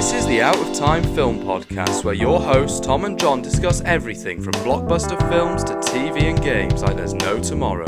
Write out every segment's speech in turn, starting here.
This is the Out of Time Film Podcast, where your hosts Tom and John discuss everything from blockbuster films to TV and games like there's no tomorrow.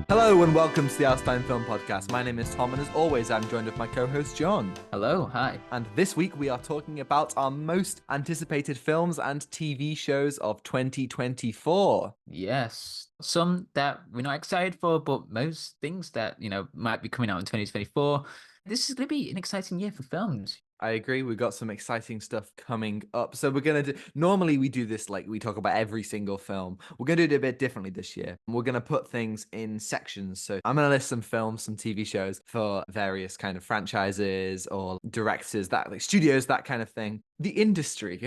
Hello and welcome to the Out of Time Film Podcast. My name is Tom, and as always, I'm joined with my co-host John. Hello, hi. And this week we are talking about our most anticipated films and TV shows of 2024. Yes, some that we're not excited for, but most things that, might be coming out in 2024. This is going to be an exciting year for films. I agree. We've got some exciting stuff coming up. So we're going to do, normally we do this like we talk about every single film. We're going to do it a bit differently this year. We're going to put things in sections. So I'm going to list some films, some TV shows for various kind of franchises or directors, that like studios, that kind of thing. The industry,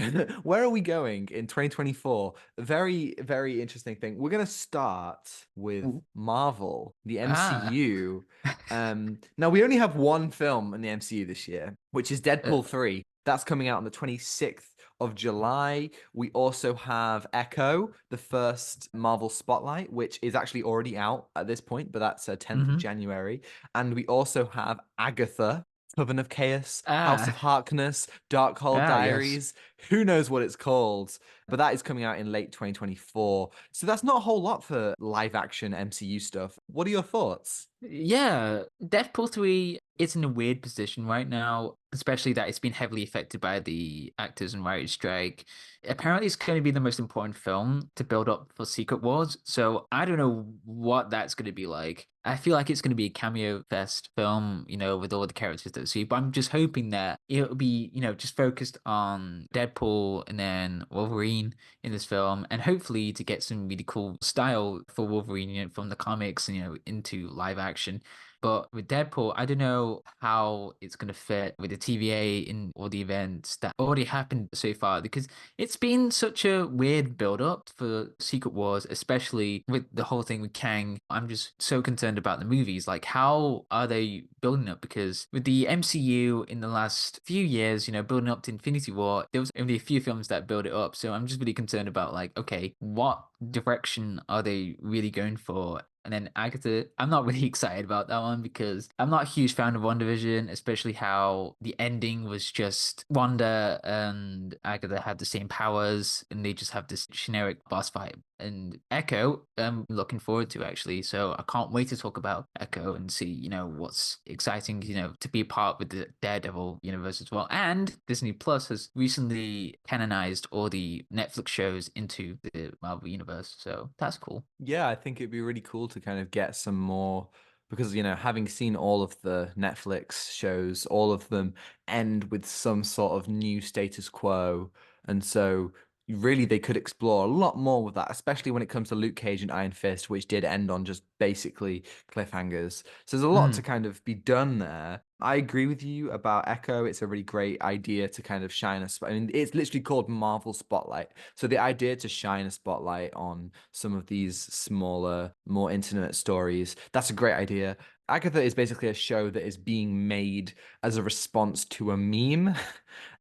where are we going in 2024? Very, very interesting thing. We're going to start with Marvel, the MCU. Now, we only have one film in the MCU this year, which is Deadpool 3. That's coming out on the 26th of July. We also have Echo, the first Marvel Spotlight, which is actually already out at this point, but that's 10th of January. And we also have Agatha, Coven of Chaos, House of Harkness, Darkhold Diaries. Yes. Who knows what it's called? But that is coming out in late 2024. So that's not a whole lot for live action MCU stuff. What are your thoughts? Yeah, Deadpool 3 is in a weird position right now, especially that it's been heavily affected by the actors and writers strike. Apparently, it's going to be the most important film to build up for Secret Wars, so I don't know what that's going to be like. I feel like it's going to be a cameo fest film, with all the characters that we see, but I'm just hoping that it'll be, just focused on Deadpool and then Wolverine in this film, and hopefully to get some really cool style for Wolverine, from the comics, into live action. But with Deadpool, I don't know how it's going to fit with the TVA in all the events that already happened so far, because it's been such a weird build-up for Secret Wars, especially with the whole thing with Kang. I'm just so concerned about the movies. Like, how are they building up? Because with the MCU in the last few years, building up to Infinity War, there was only a few films that build it up. So I'm just really concerned about, like, okay, what direction are they really going for? And then Agatha, I'm not really excited about that one because I'm not a huge fan of WandaVision, especially how the ending was just Wanda and Agatha had the same powers and they just have this generic boss fight. And Echo, I'm looking forward to actually. So I can't wait to talk about Echo and see, what's exciting, to be a part with the Daredevil universe as well. And Disney Plus has recently canonized all the Netflix shows into the Marvel universe. So that's cool. Yeah, I think it'd be really cool to kind of get some more, because, having seen all of the Netflix shows, all of them end with some sort of new status quo. And so really they could explore a lot more with that, especially when it comes to Luke Cage and Iron Fist, which did end on just basically cliffhangers. So there's a lot to kind of be done there. I agree with you about Echo. It's a really great idea to kind of shine a spot. I mean, it's literally called Marvel Spotlight. So the idea to shine a spotlight on some of these smaller, more intimate stories, that's a great idea. Agatha is basically a show that is being made as a response to a meme,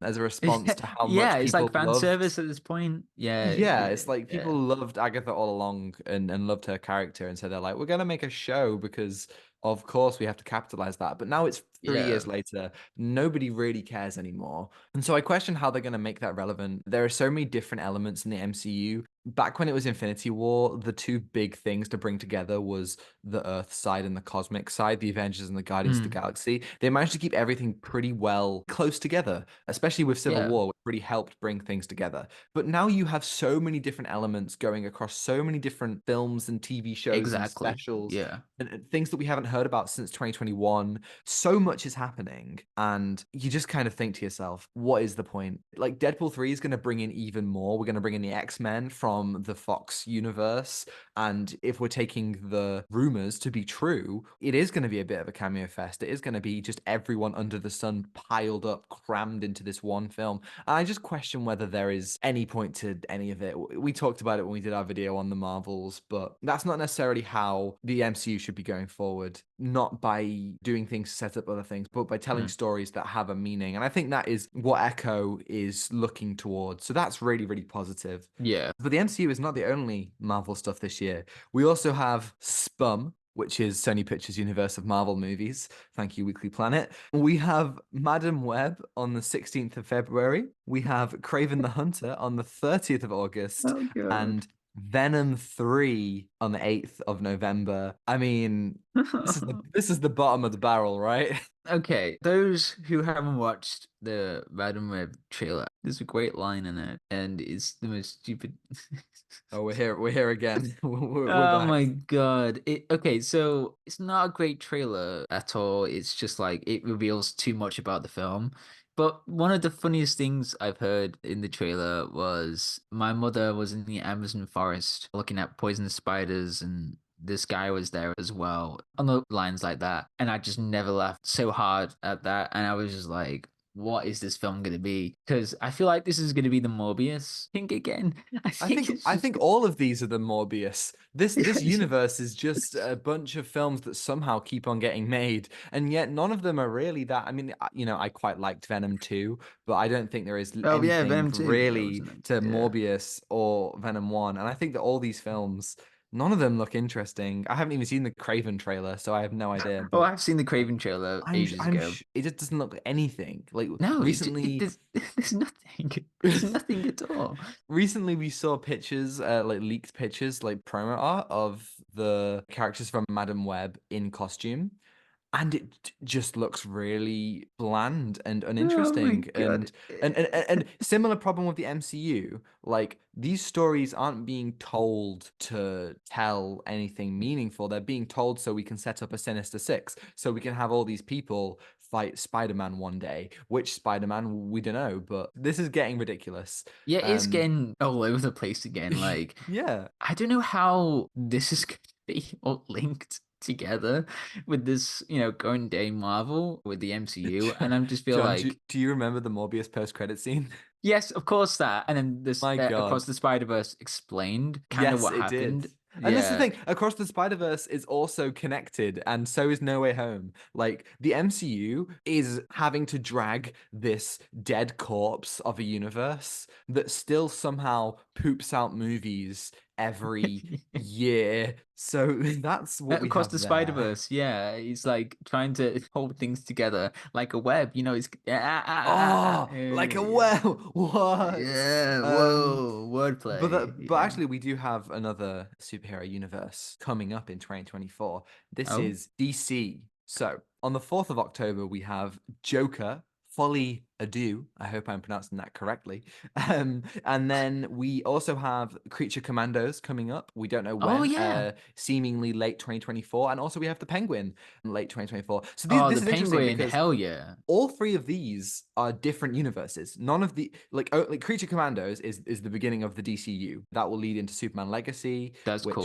as a response to how Yeah, much it's people like fan loved. service at this point. Yeah, Yeah, it's like people yeah. loved Agatha all along and loved her character. And so they're like, we're going to make a show because, of course, we have to capitalize that. But now it's 3 years Yeah. later, nobody really cares anymore. And so I question how they're going to make that relevant. There are so many different elements in the MCU. Back when it was Infinity War, the two big things to bring together was the Earth side and the cosmic side, the Avengers and the Guardians of the Galaxy. They managed to keep everything pretty well close together, especially with Civil Yeah, War, which really helped bring things together. But now you have so many different elements going across so many different films and TV shows and exactly. specials Yeah. and things that we haven't heard about since 2021. So much is happening, and you just kind of think to yourself, what is the point? Like, Deadpool 3 is going to bring in even more. We're going to bring in the X-Men from the Fox universe, and if we're taking the rumors to be true, it is going to be a bit of a cameo fest. It is going to be just everyone under the sun piled up, crammed into this one film. And I just question whether there is any point to any of it. We talked about it when we did our video on the Marvels, but that's not necessarily how the MCU should be going forward. not by doing things to set up other things, but by telling stories that have a meaning. And I think that is what Echo is looking towards. So that's really, really positive. Yeah. But the MCU is not the only Marvel stuff this year. We also have Spum, which is Sony Pictures Universe of Marvel movies. Thank you, Weekly Planet. We have Madam Web on the 16th of February. We have Kraven the Hunter on the 30th of August. Oh, God. And Venom 3 on the 8th of November. I mean, this is the bottom of the barrel, right? Okay, those who haven't watched the Madam Web trailer, there's a great line in it, and it's the most stupid. Oh, we're here again. We're Oh back. my God. Okay, so it's not a great trailer at all. It's just like it reveals too much about the film. But one of the funniest things I've heard in the trailer was my mother was in the Amazon forest looking at poisonous spiders, and this guy was there as well on the lines like that. And I just never laughed so hard at that. And I was just like, what is this film going to be? Because I feel like this is going to be the Morbius thing again. I think all of these are the Morbius. This Yeah. universe is just a bunch of films that somehow keep on getting made, and yet none of them are really that. I mean, I quite liked Venom 2, but I don't think there is Oh yeah, anything Venom 2. That really wasn't to yeah. Morbius or Venom 1. And I think that all these films, none of them look interesting. I haven't even seen the Craven trailer, so I have no idea. Oh, But I've seen the Craven trailer ages ago. it just doesn't look anything. Like No, recently, there's nothing. There's nothing at all. recently we saw pictures, like leaked pictures, like promo art of the characters from Madam Web in costume, and it just looks really bland and Oh my uninteresting. God. And similar problem with the MCU. Like these stories aren't being told to tell anything meaningful. They're being told so we can set up a Sinister Six, so we can have all these people fight Spider-Man one day. Which Spider-Man, we don't know, but this is getting ridiculous. Yeah, it's Um, getting all over the place again. Like, yeah. I don't know how this is going to be all linked together with this, going day Marvel with the MCU. And I'm just feel John, like, do you remember the Morbius post-credit scene? yes, of course that. And then this My God. Across the Spider-Verse explained kind of Yes, what it did. happened. And this is the Yeah. thing, Across the Spider-Verse is also connected, and so is No Way Home. Like, the MCU is having to drag this dead corpse of a universe that still somehow poops out movies every year. So that's what we Across have the there. Spider-Verse, yeah, he's like trying to hold things together like a web, it's Oh, like a yeah, well, what? yeah, Um, whoa, wordplay, But yeah. actually, we do have another superhero universe coming up in 2024. This Oh, is DC. So on the 4th of October, we have Joker, Folly Adieu. I hope I'm pronouncing that correctly. And then we also have Creature Commandos coming up. We don't know oh when, yeah. seemingly late 2024. And also we have the Penguin late 2024. So Oh, this the is interesting Penguin, because hell yeah. all three of these are different universes. None of the like Creature Commandos is the beginning of the DCU. That will lead into Superman Legacy, That's which cool.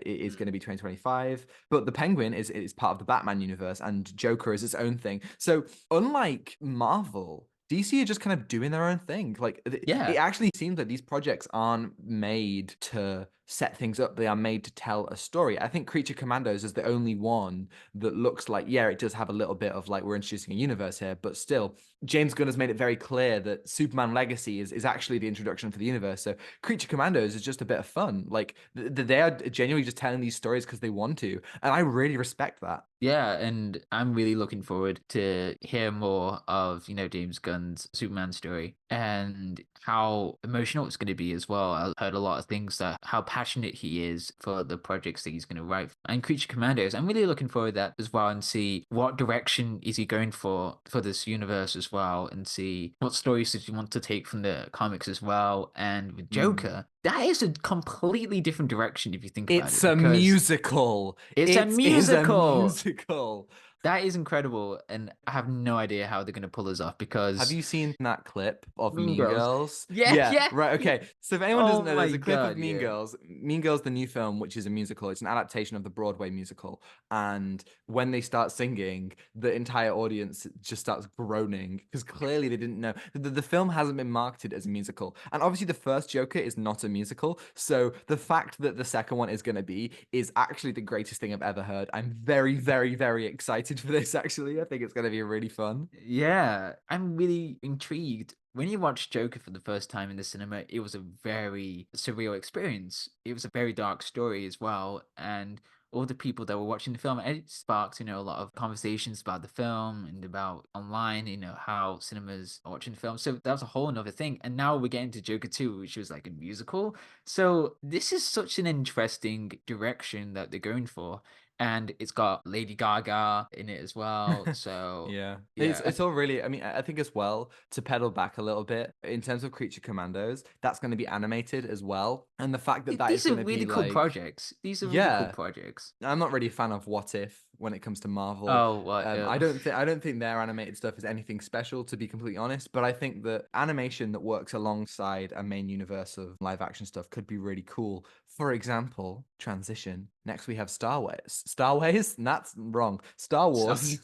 is going to be 2025. But the Penguin is part of the Batman universe, and Joker is its own thing. So unlike Marvel, DC are just kind of doing their own thing. Like it Yeah. actually seems like these projects aren't made to set things up. They are made to tell a story. I think Creature Commandos is the only one that looks like, yeah, it does have a little bit of like, we're introducing a universe here, but still, James Gunn has made it very clear that Superman Legacy is actually the introduction for the universe. So Creature Commandos is just a bit of fun. Like they are genuinely just telling these stories because they want to. And I really respect that. Yeah, and I'm really looking forward to hear more of, James Gunn's Superman story and how emotional it's going to be as well. I heard a lot of things that how passionate he is for the projects that he's going to write. And Creature Commandos, I'm really looking forward to that as well and see what direction is he going for this universe as well and see what stories does he want to take from the comics as well. And with Joker, that is a completely different direction if you think about It's it a because musical. it's a It is a musical. musical. That is incredible, and I have no idea how they're gonna pull this off because Have you seen that clip of Mean Mean Girls. Girls? Yeah, Yeah, yeah, right. yeah. Okay. So if anyone Oh doesn't know, my there's a clip of god, Mean yeah. Girls. Mean Girls, the new film, which is a musical. It's an adaptation of the Broadway musical. And when they start singing, the entire audience just starts groaning because clearly they didn't know. The film hasn't been marketed as a musical. And obviously, the first Joker is not a musical. So the fact that the second one is going to be is actually the greatest thing I've ever heard. I'm very, very, very excited for this, actually. I think it's going to be really fun. Yeah, I'm really intrigued. When you watch Joker for the first time in the cinema, it was a very surreal experience. It was a very dark story as well, and all the people that were watching the film, it sparked, a lot of conversations about the film and about online, how cinemas are watching the film. So that was a whole another thing. And now we're getting to Joker 2, which was like a musical. So this is such an interesting direction that they're going for. And it's got Lady Gaga in it as well. So Yeah. yeah. It's all really, I mean, I think as well, to pedal back a little bit, in terms of Creature Commandos, that's going to be animated as well. And the fact that that is These are going to be really cool like, projects. These are really cool yeah, projects. I'm not really a fan of What If when it comes to Marvel. Oh, what? I don't think their animated stuff is anything special, to be completely honest. But I think that animation that works alongside a main universe of live action stuff could be really cool. For example, transition. Next we have Star Wars. Star Wars? That's wrong. Star So, Wars.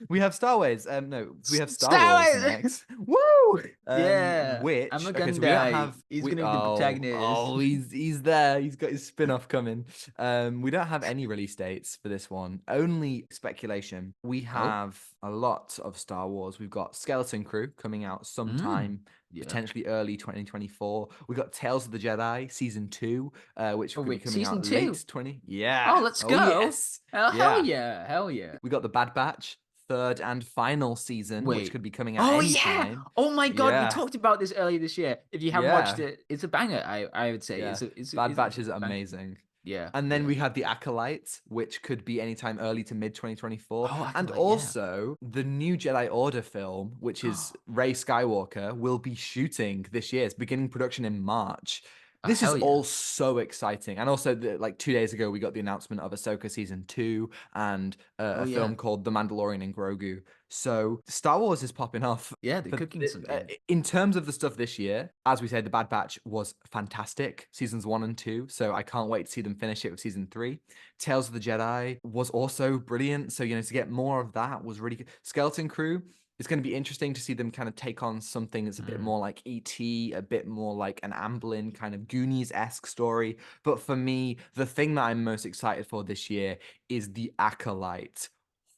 We have Star Wars. No, we have Star Star Wars Wars! next. Woo! Yeah, I'm Which not okay, gonna so we don't die. have He's we gonna be the protagonist. oh he's there. He's got his spin-off coming. We don't have any release dates for this one. Only speculation. We Oh, have a lot of Star Wars. We've got Skeleton Crew coming out mm, sometime. yeah. Potentially early 2024. We got Tales of the Jedi season 2, which Oh could be wait, coming season out late 2. 20. Yeah. Oh, let's Oh go. yes. Oh, hell Yeah. yeah, hell yeah. We got the Bad Batch third and final season, which Wait. could be coming out Oh yeah. anytime. Oh my God, we Yeah, talked about this earlier this year. If you haven't watched yeah, it, it's a banger. I would say yeah. Bad it's a Batch is banger. amazing. Yeah, And then yeah. we have the Acolyte, which could be anytime early to mid 2024. Oh, I can And like yeah. also the new Jedi Order film, which is Rey Skywalker, will be shooting this year. It's beginning production in March. Oh This is hell yeah. all so exciting. And also, like 2 days ago, we got the announcement of Ahsoka season 2 and Oh a film yeah. called The Mandalorian and Grogu. So Star Wars is popping off. Yeah, they're For cooking something. in terms of the stuff this year, as we said, the Bad Batch was fantastic, seasons 1 and 2. So I can't wait to see them finish it with season 3. Tales of the Jedi was also brilliant. So to get more of that was really good. Skeleton Crew. It's going to be interesting to see them kind of take on something that's a bit Mm. more like E.T., a bit more like an Amblin kind of Goonies-esque story. But for me, the thing that I'm most excited for this year is The Acolyte.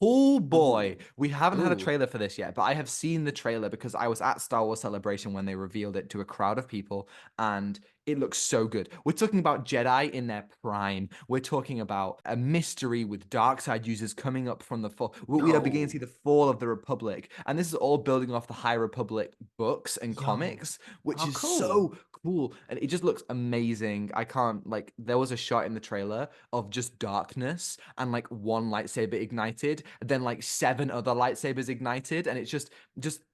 Oh boy, Ooh. we haven't had a Ooh. trailer for this yet, but I have seen the trailer because I was at Star Wars Celebration when they revealed it to a crowd of people, and it looks so good. We're talking about Jedi in their prime. We're talking about a mystery with dark side users coming up from the fall. We are beginning to see Yo. the fall of the Republic, and this is all building off the High Republic books and Yo. comics, which How is cool. so cool, and it just looks amazing. I can't like. There was a shot in the trailer of just darkness and like one lightsaber ignited, then like seven other lightsabers ignited, and it's just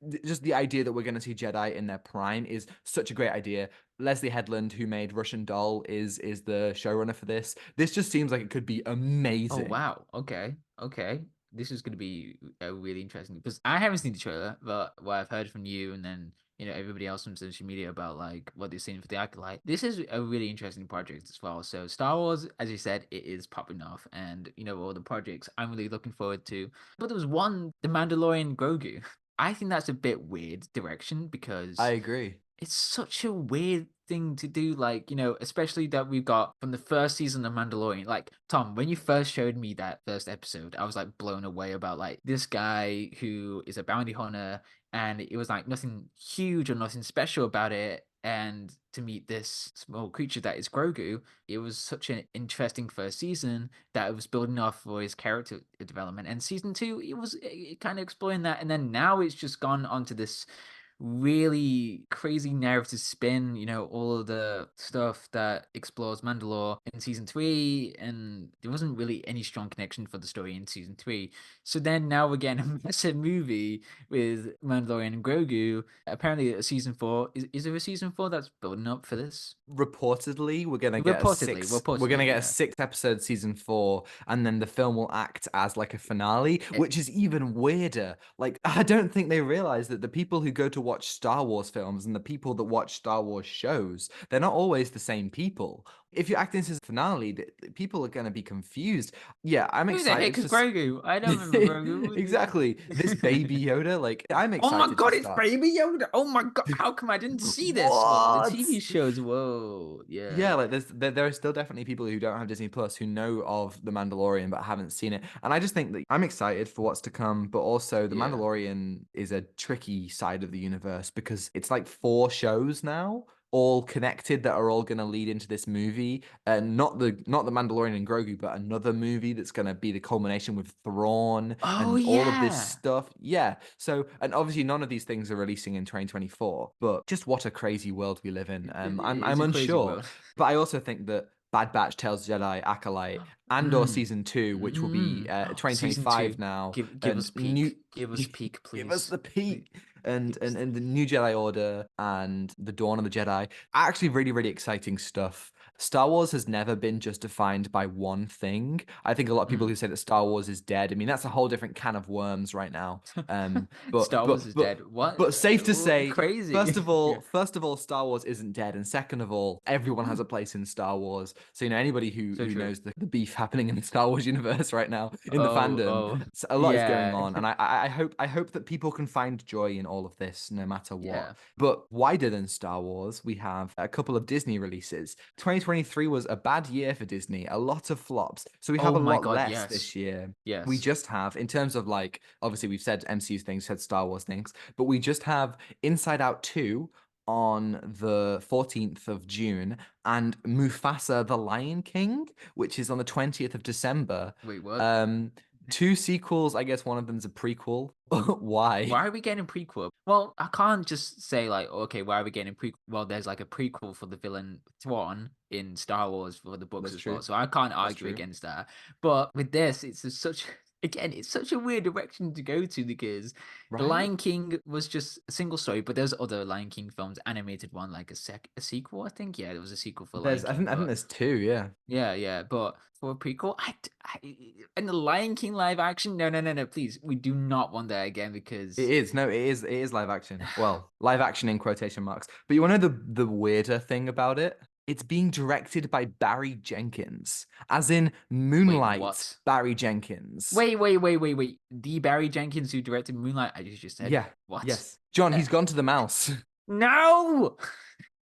the idea that we're going to see Jedi in their prime is such a great idea. Leslie Headland, who made Russian Doll, is the showrunner for this. This just seems like it could be Oh amazing. wow. Okay. Okay. This is gonna be really interesting because I haven't seen the trailer, but what I've heard from you and then everybody else from social media about like what they've seen for the Acolyte. This is a really interesting project as well. So Star Wars, as you said, it is popping off, and all the projects I'm really looking forward to. But there was one, The Mandalorian Grogu. I think that's a bit weird direction I because agree. it's such a weird thing to do, like, especially that we've got from the first season of Mandalorian. Like, Tom, when you first showed me that first episode, I was like blown away about like this guy who is a bounty hunter, and it was like nothing huge or nothing special about it. And to meet this small creature that is Grogu, it was such an interesting first season that it was building off for his character development. And season 2, it kind of exploring that, and then now it's just gone onto this really crazy narrative spin, all of the stuff that explores Mandalore in season 3, and there wasn't really any strong connection for the story in season 3. So then now we're getting a massive movie with Mandalorian and Grogu. Apparently a season 4. Is there a season 4 that's building up for this? Reportedly, we're gonna get Reportedly, a yeah. 6 episode season 4, and then the film will act as like a finale, which is even weirder. Like, I don't think they realize that the people who go to watch Star Wars films and the people that watch Star Wars shows, they're not always the same people. If you're acting as a finale, people are gonna be confused. Yeah, I'm Who the excited heck is for Grogu? I don't remember Grogu. exactly this baby Yoda. Like, I'm Oh my excited to god, it's start. Baby Yoda! Oh my god, how come I didn't see this on the What? TV shows? Whoa, yeah. Yeah, like there are still definitely people who don't have Disney Plus who know of The Mandalorian but haven't seen it. And I just think that I'm excited for what's to come, but also The Yeah. Mandalorian is a tricky side of the universe because it's like 4 shows now, all connected, that are all going to lead into this movie. And not the Mandalorian and Grogu, but another movie that's going to be the culmination with Thrawn Oh and all of this yeah. stuff. Yeah. So, and obviously none of these things are releasing in 2024, but just what a crazy world we live in. It's I'm a crazy unsure. world. But I also think that Bad Batch, Tales of the Jedi, Acolyte, and or Mm. season 2, which will be Season 2025 2. now, Give us and new peak. Give us peak, give us please. the peak, and Give us and the new Jedi Order and the Dawn of the Jedi. Actually, really, really exciting stuff. Star Wars has never been just defined by one thing. I think a lot of people Mm. who say that Star Wars is dead. I mean, that's a whole different can of worms right now. But Star Wars but is but dead. What? but safe to Oh, say, crazy. Yeah. First of all, Star Wars isn't dead, and second of all, everyone has a Mm. place in Star Wars. So anybody who So true. knows the beef happening in the Star Wars universe right now in the Oh, fandom, oh. a lot is going Yeah. on, and I hope that people can find joy in all of this, no matter what. Yeah. But wider than Star Wars, we have a couple of Disney releases. 2023 was a bad year for Disney, a lot of flops. So we have Oh a my lot god, less yes. this year. We Yes. just have, in terms of like, obviously we've said MCU things, said Star Wars things, but we just have Inside Out 2 on the 14th of June and Mufasa the Lion King, which is on the 20th of December. Wait, what? Um, 2 sequels, I guess one of them's a prequel. Why? Why are we getting prequel? Well, I can't just say like, okay, why are we getting prequel? Well, there's like a prequel for the villain Thrawn in Star Wars for the books That's as well, true. so I can't That's argue true. against that. But with this, it's just such again, it's such a weird direction to go to because The Right? Lion King was just a single story, but there's other Lion King films, animated one like a sequel, I think. Yeah, there was a sequel for Lion King, I think but there's 2, yeah. yeah, but for a prequel, and the Lion King live action, no, please, we do not want that again It because is. No, it is live action. Well, live action in quotation marks. But you want to know the weirder thing about it? It's being directed by Barry Jenkins, as in wait, Moonlight what? Barry Jenkins. Wait. The Barry Jenkins who directed Moonlight, I just said, Yeah. what? Yes. John, Uh, he's gone to the mouse. no!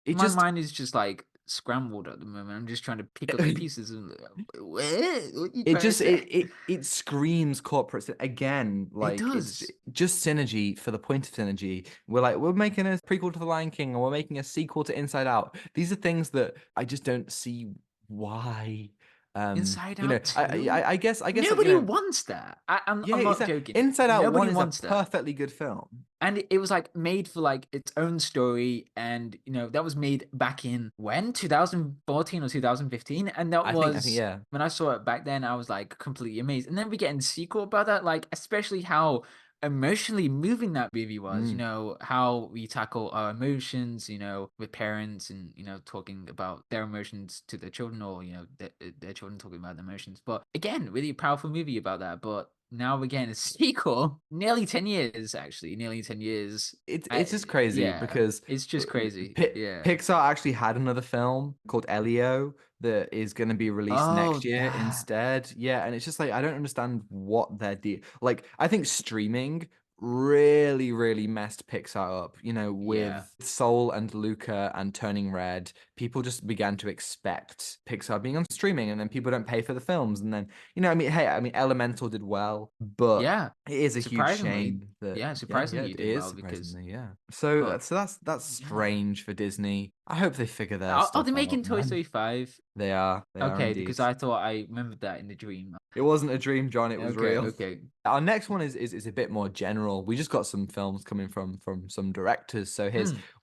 It My just mind is just like scrambled at the moment. I'm just trying to pick up the pieces. And what are you it trying to just say? it screams corporate again. It Like, it's does. just synergy for the point of synergy. We're making a prequel to The Lion King, and we're making a sequel to Inside Out. These are things that I just don't see why. Inside You know, Out 2? I guess like, you Nobody know, wants that. yeah, I'm it's not a joking. Inside Out Nobody 1 is a wants that. perfectly good film. And it was like made for like its own story, and that was made back in when 2014 or 2015, and that I think was yeah. when I saw it back then. I was like completely amazed, and then we get a sequel about that, like especially how emotionally moving that movie was. Mm. How we tackle our emotions, with parents, and talking about their emotions to their children, or their children talking about their emotions. But again, really powerful movie about that. But now we're getting a sequel. Nearly 10 years, actually. Nearly 10 years. It's just crazy Yeah, because it's just crazy. Yeah. Pixar actually had another film called Elio that is going to be released next Oh, year that. instead. Yeah, and it's just like I don't understand what they're like I think streaming really, really messed Pixar up, Yeah. with Soul and Luca and Turning Red. People just began to expect Pixar being on streaming, and then people don't pay for the films. And then, I mean, Elemental did well, but Yeah. it is a huge Surprisingly. shame that, Yeah, yeah, surprisingly it you did is well because surprisingly, yeah. So, but that's yeah. strange for Disney. I hope they figure their Are stuff they out, making Toy man. Story 5? They are Okay, indeed. because I thought I remembered that in the dream. It wasn't a dream, John. It was Okay, real. okay. Our next one is a bit more general. We just got some films coming from some directors. So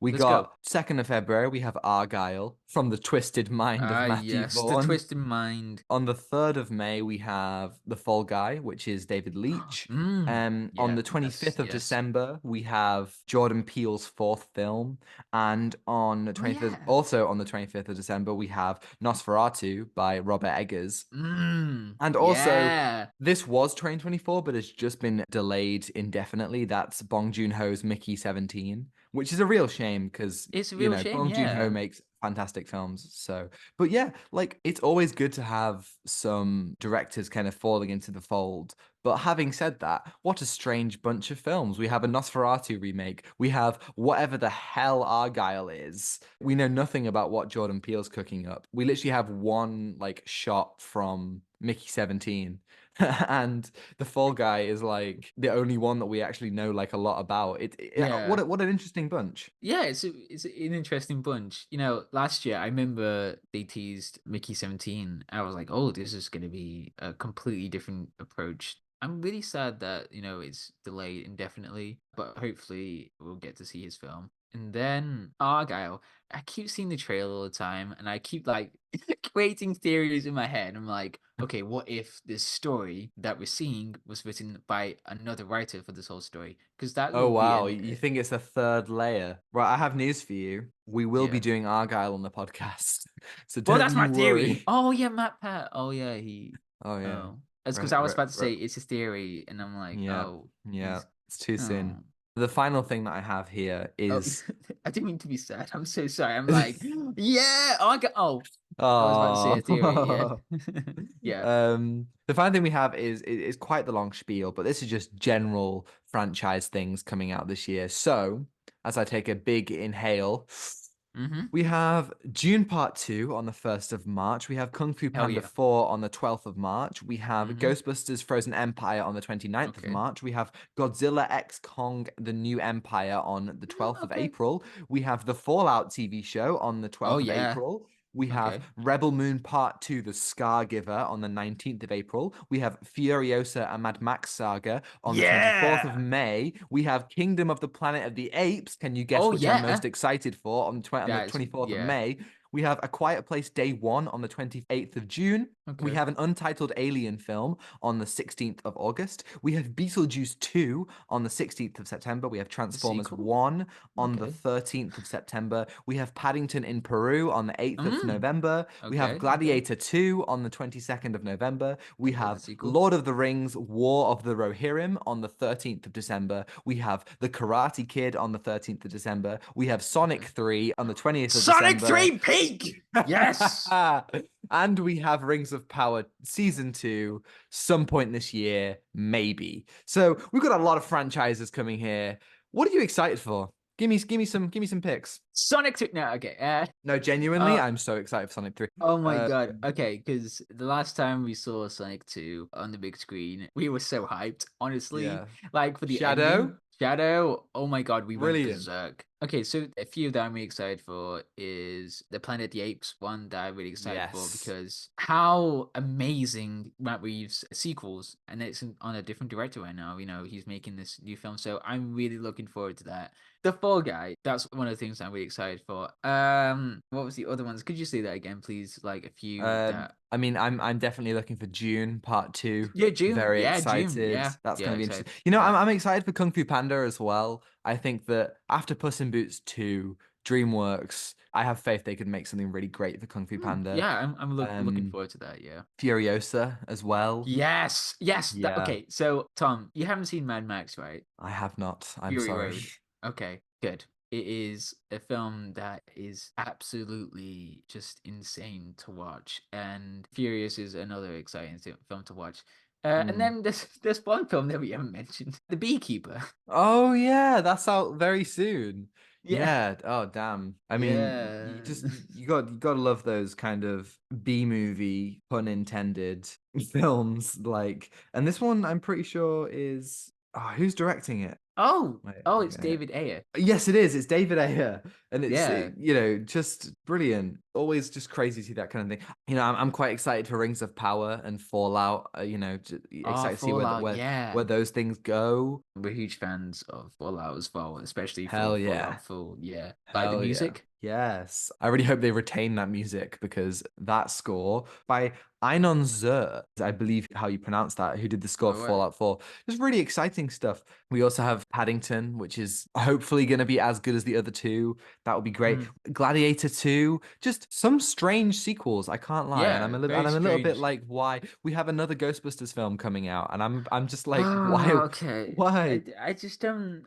we Let's go. got 2nd of February. We have Argyle from the twisted mind of Ah, Matthew yes, the Vaughn. twisted mind. On the 3rd of May, we have The Fall Guy, which is David Leitch. On Yeah, the 25th of yes. December, we have Jordan Peele's 4th film. And on the Oh 25th, yeah. also on the 25th of December, we have Nosferatu by Robert Eggers. And also, Yeah. this was 2024, but it's just been delayed indefinitely. That's Bong Joon-ho's Mickey 17, which is a real shame because, It's a real shame, Bong Joon-ho yeah. makes fantastic films. So, but yeah, like it's always good to have some directors kind of falling into the fold. But having said that, what a strange bunch of films. We have a Nosferatu remake. We have whatever the hell Argyle is. We know nothing about what Jordan Peele's cooking up. We literally have one like shot from Mickey 17. And the Fall Guy is like the only one that we actually know like a lot about. Yeah. What an interesting bunch. Yeah, it's an interesting bunch. Last year I remember they teased Mickey 17. I was like, oh, this is going to be a completely different approach. I'm really sad that, it's delayed indefinitely, but hopefully we'll get to see his film. And then Argyle, I keep seeing the trailer all the time and I keep like creating theories in my head. I'm like, okay, what if this story that we're seeing was written by another writer for this whole story? Because that Oh would be wow, you think it's a third layer? Right, I have news for you. We will be yeah. doing Argyle on the podcast. So Well, don't that's my you theory. worry. Oh yeah, Matt Pat. Oh yeah, he. Oh yeah. Oh, it's because Re- I was re- about to re- say it's his theory, and I'm like, yeah. oh, Yeah. he's. It's too Oh, soon. The final thing that I have here oh. is I didn't mean to be sad. I'm so sorry. I'm like, yeah. Oh, I got. Oh, I was about to say a theory. Yeah, Oh. yeah. The final thing we have is quite the long spiel, but this is just general franchise things coming out this year. So, as I take a big inhale, Mm-hmm. we have June Part 2 on the 1st of March. We have Kung Fu Hell Panda yeah. 4 on the 12th of March. We have Mm-hmm. Ghostbusters Frozen Empire on the 29th of Okay. March. We have Godzilla X Kong The New Empire on the 12th of Okay. April. We have the Fallout TV show on the Oh 12th of yeah. April. We have Okay. Rebel Moon Part 2 The Scar Giver on the 19th of April. We have Furiosa and Mad Max Saga on the 24th of Yeah. May. We have Kingdom of the Planet of the Apes. Can you guess Oh which I'm yeah. most excited for on the That's 24th of yeah. May? We have A Quiet Place Day 1 on the 28th of June. We Okay. have an untitled Alien film on the 16th of August. We have Beetlejuice 2 on the 16th of September. We have The Transformers sequel. 1 on the Okay. 13th of September. We have Paddington in Peru on the 8th of Mm. November. We have Okay. Okay. Gladiator 2 on the 22nd of November. We Love the have sequel. Lord of the Rings War of the Rohirrim on the 13th of December. We have The Karate Kid on the 13th of December. We have Sonic Okay. 3 on the 20th of Sonic December. 3 Peak! Yes! And we have Rings of Power Season 2 some point this year, maybe. So we've got a lot of franchises coming here. What are you excited for? Give me some picks. Sonic 2. No, okay. No, genuinely, Uh, I'm so excited for Sonic 3. oh my god. Okay, because the last time we saw Sonic 2 on the big screen, we were so hyped, honestly. Yeah. Like for the Shadow, ending. Shadow, oh my god, we went brilliant. berserk. Okay, so a few that I'm really excited for is the Planet of the Apes one that I'm really excited for Yes. because how amazing Matt Reeves' sequels, and it's on a different director right now. He's making this new film, so I'm really looking forward to that. The Fall Guy, that's one of the things I'm really excited for. What was the other ones? Could you say that again, please? Like a few that. I mean, I'm definitely looking for June Part 2. Yeah, June. Very Yeah, June. excited. Yeah, That's yeah, gonna be excited interesting. for that. I'm excited for Kung Fu Panda as well. I think that after Puss in Boots 2, DreamWorks, I have faith they could make something really great for Kung Fu Panda. Yeah, I'm looking Um, forward to that. Yeah. Furiosa as well. Yes, yes. Yeah, Okay, so Tom, you haven't seen Mad Max, right? I have not. I'm Fury sorry. Road. Okay, good. It is a film that is absolutely just insane to watch, and Furious is another exciting film to watch. And Mm. then there's one film that we haven't mentioned, The Beekeeper. Oh yeah, that's out very soon. Yeah, Yeah. Oh damn. I mean, you yeah. just you got to love those kind of B movie pun intended films. Like, and this one I'm pretty sure is who's directing it? Oh, Wait, it's okay. David Ayer. Yes, it is. It's David Ayer, and Yeah. just brilliant. Always just crazy to see that kind of thing. I'm quite excited for Rings of Power and Fallout. Oh, Excited to see Fallout, yeah. where those things go. We're huge fans of Fallout as well, especially for Hell yeah. Fallout Full. Yeah. Like the Hell yeah. music. Yes. I really hope they retain that music because that score by Einon Zur, I believe how you pronounce that, who did the score for All right. Fallout 4. Just really exciting stuff. We also have Paddington, which is hopefully going to be as good as the other two. That would be great. Mm. Gladiator 2, just some strange sequels, I can't lie. And Yeah, very I'm a little bit strange. like, why? We have another Ghostbusters film coming out, and I'm just like, why? Oh, okay. Why? I just don't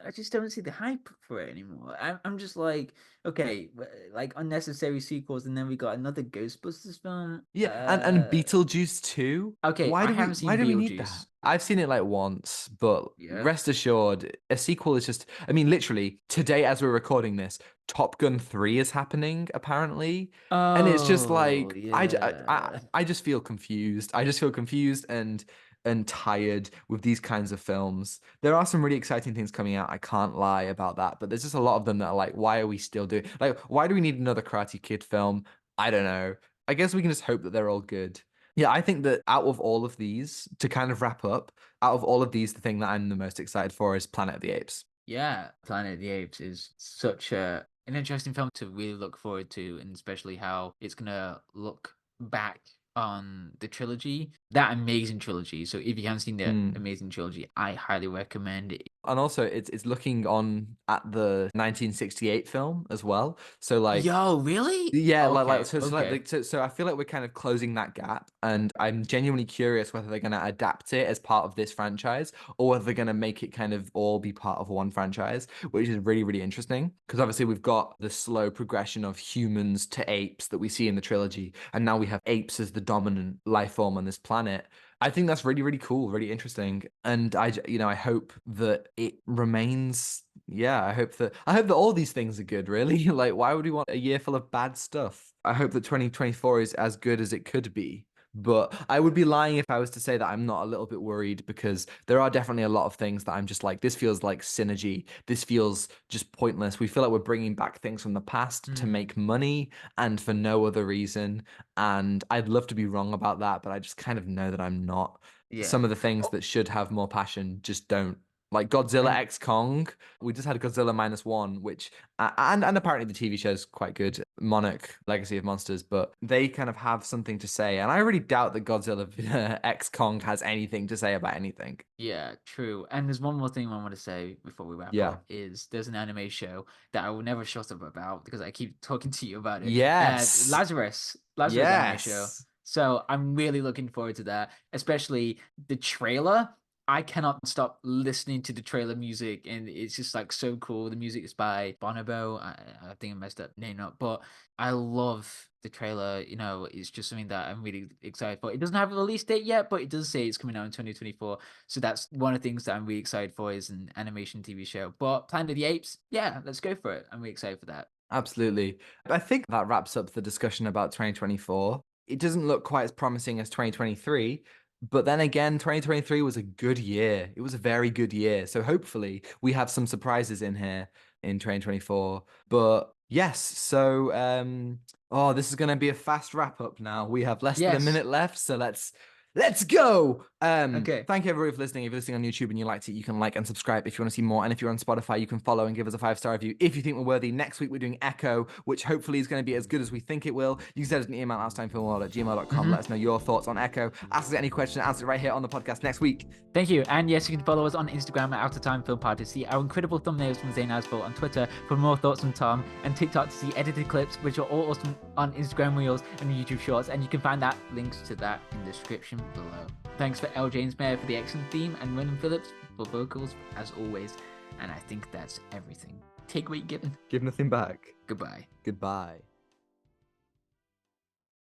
see the hype for it anymore. I'm just like, okay, like unnecessary sequels, and then we got another Ghostbusters film. Yeah, and Beetlejuice 2. Okay, I haven't Why seen do we need that? Beetlejuice. I've seen it like once, but Yeah. rest assured, a sequel is just, I mean, literally, today as we're recording this, Top Gun 3 is happening, apparently. And it's just Oh, like yeah. I just feel confused. I just feel confused and tired with these kinds of films. There are some really exciting things coming out. I can't lie about that, but there's just a lot of them that are like, why are we still doing like why do we need another Karate Kid film? I don't know. I guess we can just hope that they're all good. Yeah, I think that out of all of these, to kind of wrap up, out of all of these, the thing that I'm the most excited for is Planet of the Apes. Yeah, Planet of the Apes is such an interesting film to really look forward to, and especially how it's gonna look back on the trilogy, that amazing trilogy. So if you haven't seen the Mm. amazing trilogy, I highly recommend it. And also, it's looking on at the 1968 film as well. So like, Yo, really? yeah, Okay, okay. so I feel like we're kind of closing that gap, and I'm genuinely curious whether they're going to adapt it as part of this franchise or whether they're going to make it kind of all be part of one franchise, which is really, really interesting. Because obviously we've got the slow progression of humans to apes that we see in the trilogy, and now we have apes as the dominant life form on this planet. I think that's really, really cool, really interesting, and I hope that it remains. Yeah, I hope that all these things are good. Really, like, why would we want a year full of bad stuff? I hope that 2024 is as good as it could be. But I would be lying if I was to say that I'm not a little bit worried because there are definitely a lot of things that I'm just like, this feels like synergy. This feels just pointless. We feel like we're bringing back things from the past to Mm, make money and for no other reason. And I'd love to be wrong about that, but I just kind of know that I'm not. yeah. Some of the things Oh, that should have more passion just don't. Like Godzilla and X Kong, we just had Godzilla -1, which and apparently the TV show's quite good, Monarch Legacy of Monsters, but they kind of have something to say, and I really doubt that Godzilla X Kong has anything to say about anything. yeah, true. And there's one more thing I want to say before we wrap Yeah. up is there's an anime show that I will never shut up about because I keep talking to you about it. Yes. Lazarus anime show. Yes. So I'm really looking forward to that, especially the trailer. I cannot stop listening to the trailer music, and it's just like so cool. The music is by Bonobo. I think I messed up name up, but I love the trailer. It's just something that I'm really excited for. It doesn't have a release date yet, but it does say it's coming out in 2024. So that's one of the things that I'm really excited for is an animation TV show. But Planet of the Apes, yeah, let's go for it. I'm really excited for that. Absolutely. I think that wraps up the discussion about 2024. It doesn't look quite as promising as 2023, but then again, 2023 was a good year. It was a very good year. So hopefully we have some surprises in here in 2024. But yes, so this is going to be a fast wrap up now. We have less than a Yes. minute left, so let's go. Okay. Thank you everybody for listening. If you're listening on YouTube and you liked it, you can like and subscribe if you want to see more. And if you're on Spotify, you can follow and give us a 5-star review if you think we're worthy. Next week, we're doing Echo, which hopefully is going to be as good as we think it will. You can send us an email, outoftimefilmworld@gmail.com. Let us know your thoughts on Echo. Ask us any question, answer it right here on the podcast next week. Thank you. And yes, you can follow us on Instagram at Out of Time Film Pod to see our incredible thumbnails from Zain Afzal, on Twitter for more thoughts from Tom, and TikTok to see edited clips, which are all awesome on Instagram Reels and YouTube Shorts. And you can find links to that in the description below. Thanks for Jones-Meyer for the excellent theme and Ronan Phillips for vocals, as always. And I think that's everything. Take what you're given. Give nothing back. Goodbye. Goodbye.